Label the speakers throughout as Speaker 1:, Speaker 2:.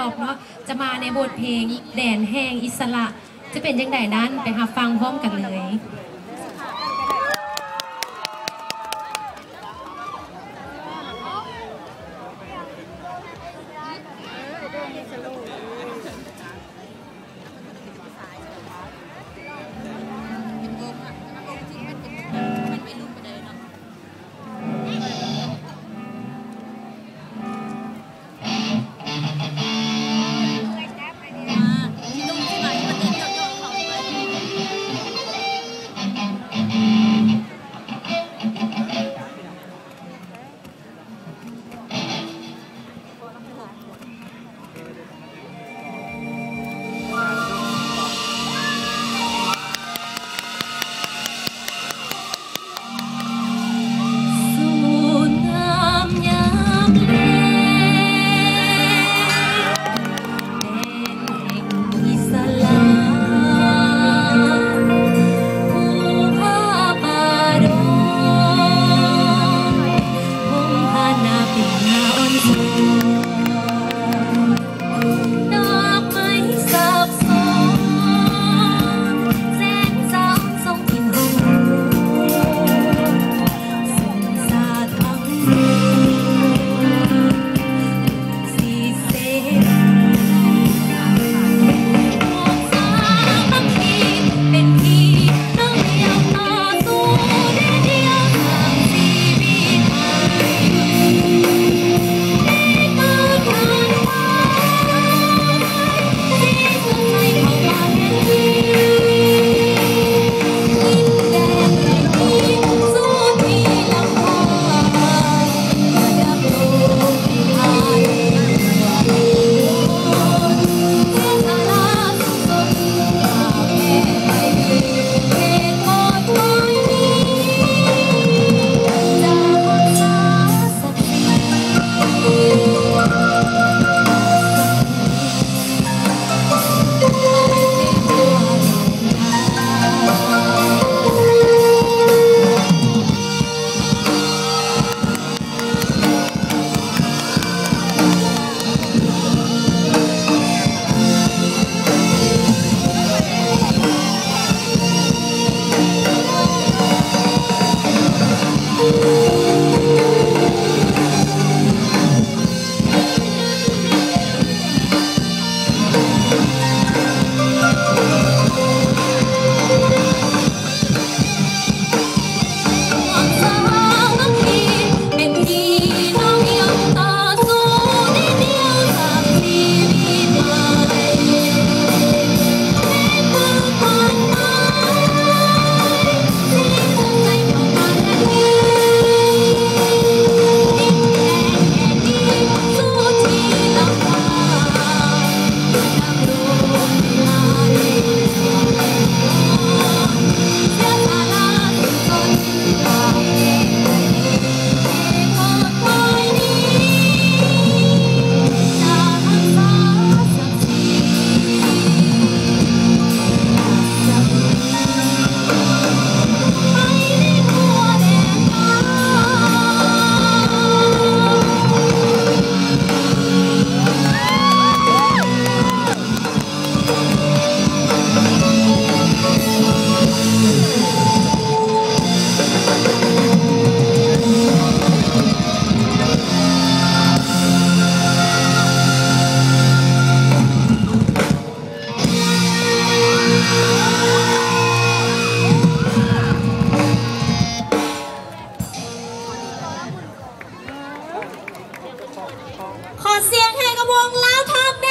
Speaker 1: อกเนาะจะมาในบทเพลงแดนแห่งอิสระจะเป็นยังไงนั้นไปหาฟังพร้อมกันเลย
Speaker 2: ขอเสียงให้กับวงลาวทองแด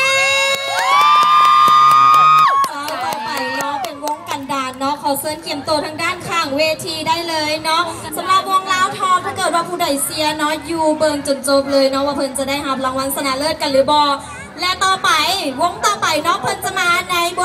Speaker 2: งต่อไปเนาะเป็นวงกันดารเนาะขอเชิญเกียมโตทางด้านข้างเวทีได้เลยเนาะสำหรับวงลาวทองถ้าเกิดว่าผู้ใดเสียเนาะอยู่เบิงจนจบเลยเนาะว่าเพิ่นจะได้รับรางวัลชนะเลิศกันหรือบอและต่อไปวงต่อไปเนาะเพิ่นจะมาในบท